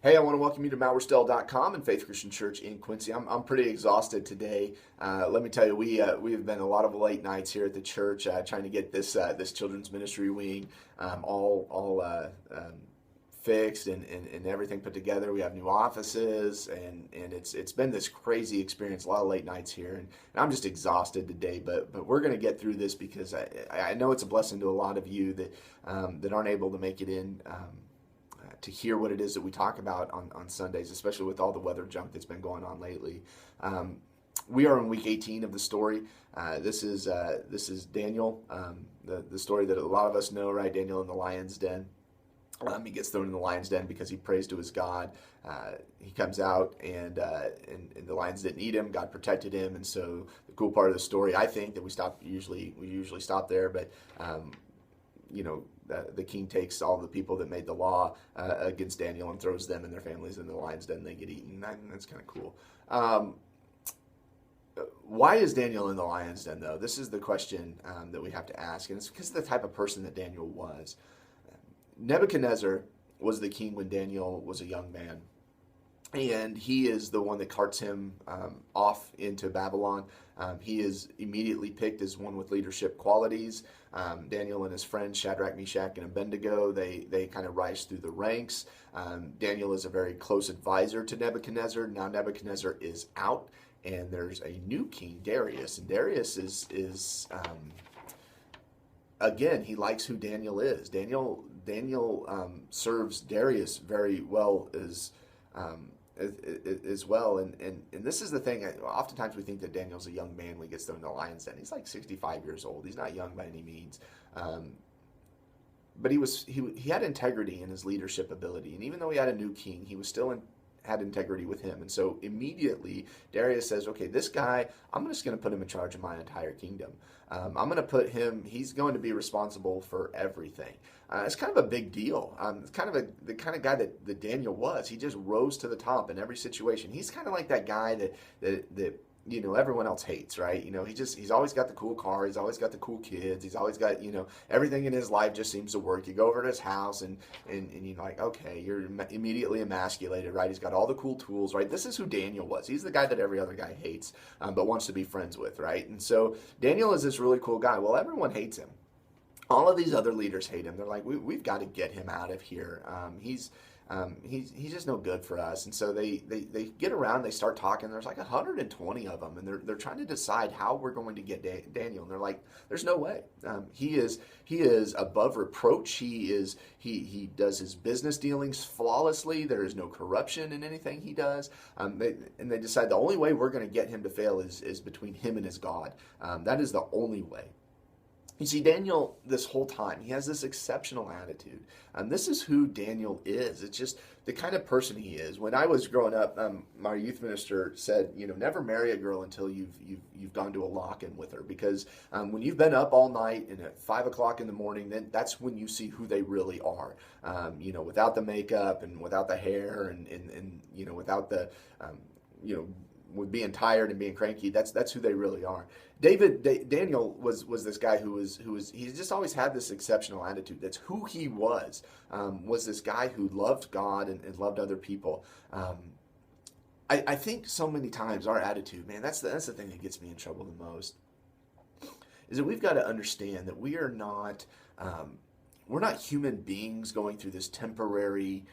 Hey, I want to welcome you to Worstell.com and Faith Christian Church in Quincy. I'm pretty exhausted today. Let me tell you, we have been a lot of late nights here at the church trying to get this children's ministry wing all fixed and everything put together. We have new offices and it's been this crazy experience. A lot of late nights here, and I'm just exhausted today. But we're going to get through this because I know it's a blessing to a lot of you that aren't able to make it in. To hear what it is that we talk about on Sundays, especially with all the weather junk that's been going on lately. We are in week 18 of the story. This is Daniel, the story that a lot of us know, right? Daniel in the lion's den. He gets thrown in the lion's den because he prays to his God. He comes out and the lions didn't eat him. God protected him, and so the cool part of the story, I think, that we usually stop there, but the king takes all the people that made the law against Daniel and throws them and their families in the lion's den. They get eaten. That's kind of cool. Why is Daniel in the lion's den, though? This is the question that we have to ask, and it's because of the type of person that Daniel was. Nebuchadnezzar was the king when Daniel was a young man. And he is the one that carts him off into Babylon. He is immediately picked as one with leadership qualities. Daniel and his friends, Shadrach, Meshach, and Abednego, they kind of rise through the ranks. Daniel is a very close advisor to Nebuchadnezzar. Now Nebuchadnezzar is out, and there's a new king, Darius. And Darius is again, he likes who Daniel is. Daniel serves Darius very well as well, and this is the thing. Oftentimes we think that Daniel's a young man when he gets thrown in the lion's den. He's like 65 years old. He's not young by any means, but he had integrity in his leadership ability. And even though he had a new king, he was still had integrity with him. And so immediately Darius says, okay, this guy, I'm just going to put him in charge of my entire kingdom. I'm going to put him, he's going to be responsible for everything. It's kind of a big deal. It's kind of the kind of guy that Daniel was. He just rose to the top in every situation. He's kind of like that guy that everyone else hates, right? He's always got the cool car. He's always got the cool kids. He's always got, everything in his life just seems to work. You go over to his house and you're like, okay, you're immediately emasculated, right? He's got all the cool tools, right? This is who Daniel was. He's the guy that every other guy hates, but wants to be friends with, right? And so Daniel is this really cool guy. Well, everyone hates him. All of these other leaders hate him. They're like, we've got to get him out of here. He's just no good for us. And so they get around, they start talking. There's like 120 of them, and they're trying to decide how we're going to get Daniel. And they're like, there's no way. He is above reproach. He does his business dealings flawlessly. There is no corruption in anything he does. They decide the only way we're going to get him to fail is between him and his God. That is the only way. You see, Daniel, this whole time, he has this exceptional attitude. This is who Daniel is. It's just the kind of person he is. When I was growing up, my youth minister said, never marry a girl until you've gone to a lock-in with her, because when you've been up all night and at 5 o'clock in the morning, then that's when you see who they really are. Without the makeup and without the hair and without the with being tired and being cranky, that's who they really are. Daniel was this guy who was he just always had this exceptional attitude. That's who he was this guy who loved God and loved other people. I think so many times our attitude, man, that's the thing that gets me in trouble the most, is that we've got to understand that we're not human beings going through this temporary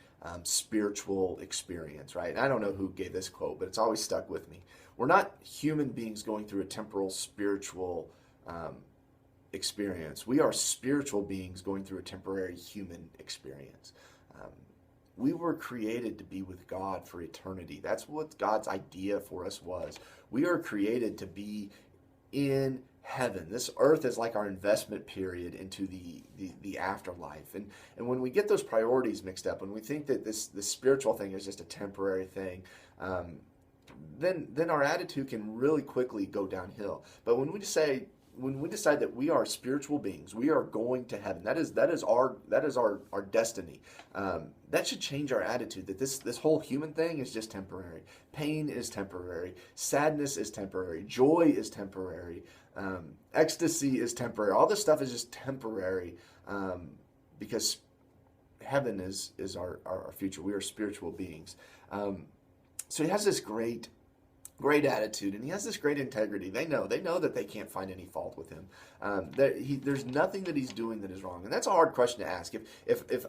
spiritual experience, right? And I don't know who gave this quote, but it's always stuck with me. We're not human beings going through a temporal spiritual experience. We are spiritual beings going through a temporary human experience. We were created to be with God for eternity. That's what God's idea for us was. We are created to be in heaven. This earth is like our investment period into the afterlife. And when we get those priorities mixed up, when we think that this spiritual thing is just a temporary thing, then our attitude can really quickly go downhill. But when we decide that we are spiritual beings, we are going to heaven. That is our destiny. That should change our attitude. That this whole human thing is just temporary. Pain is temporary. Sadness is temporary. Joy is temporary. Ecstasy is temporary. All this stuff is just temporary, because heaven is our future. We are spiritual beings. So he has this great attitude, and he has this great integrity. They know that they can't find any fault with him. There's nothing that he's doing that is wrong, and that's a hard question to ask. If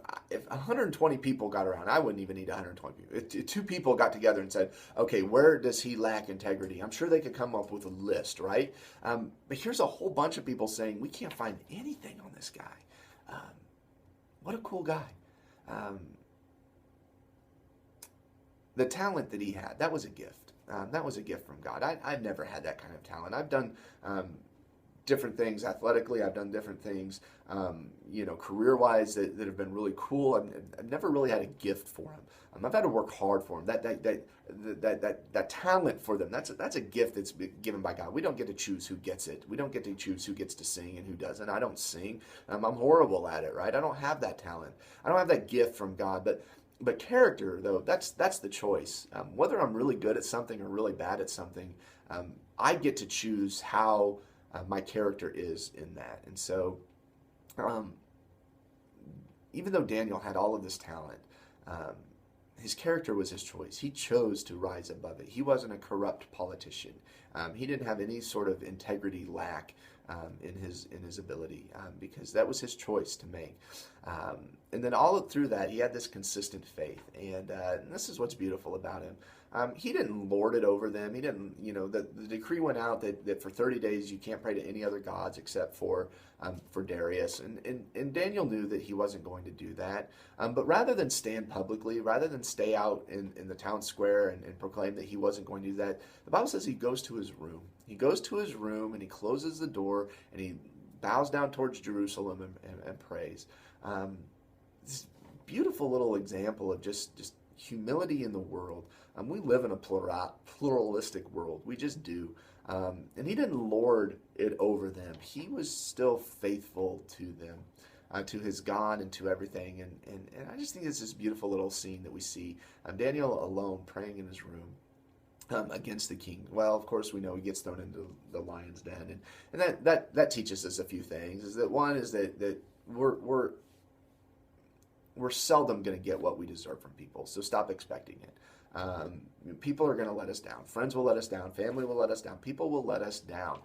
120 people got around, I wouldn't even need 120 people. If two people got together and said, okay, where does he lack integrity? I'm sure they could come up with a list, right? But here's a whole bunch of people saying we can't find anything on this guy. What a cool guy. The talent that he had, that was a gift. That was a gift from God. I've never had that kind of talent. I've done different things athletically. I've done different things, career-wise that have been really cool. I've never really had a gift for him. I've had to work hard for him. That talent for them, that's a gift that's been given by God. We don't get to choose who gets it. We don't get to choose who gets to sing and who doesn't. I don't sing. I'm horrible at it, right? I don't have that talent. I don't have that gift from God, But character, though, that's the choice. Whether I'm really good at something or really bad at something, I get to choose how my character is in that. And so, even though Daniel had all of this talent, his character was his choice. He chose to rise above it. He wasn't a corrupt politician. He didn't have any sort of integrity lack in his ability, because that was his choice to make. And then all through that, he had this consistent faith, and this is what's beautiful about him. He didn't lord it over them. He didn't, the decree went out that for 30 days you can't pray to any other gods except for Darius. And Daniel knew that he wasn't going to do that. But rather than stand publicly, rather than stay out in the town square and proclaim that he wasn't going to do that, the Bible says he goes to his room. He goes to his room and he closes the door and he bows down towards Jerusalem and prays. This beautiful little example of just humility in the world. We live in a pluralistic world. We just do. And he didn't lord it over them. He was still faithful to them, to his God and to everything. And I just think it's this beautiful little scene that we see. Daniel alone praying in his room against the king. Well, of course, we know he gets thrown into the lion's den. And that teaches us a few things. Is that one is that we're seldom going to get what we deserve from people. So stop expecting it. People are going to let us down. Friends will let us down. Family will let us down. People will let us down.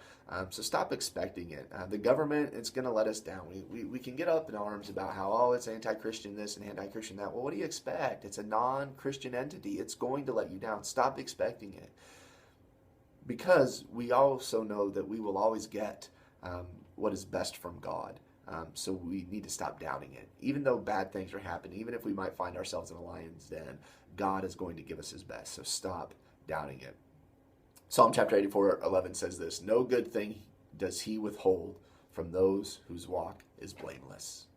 So stop expecting it. The government, it's going to let us down. We can get up in arms about how, it's anti-Christian this and anti-Christian that. Well, what do you expect? It's a non-Christian entity. It's going to let you down. Stop expecting it. Because we also know that we will always get what is best from God. So we need to stop doubting it. Even though bad things are happening, even if we might find ourselves in a lion's den, God is going to give us his best. So stop doubting it. Psalm chapter 84:11 says this: "No good thing does he withhold from those whose walk is blameless."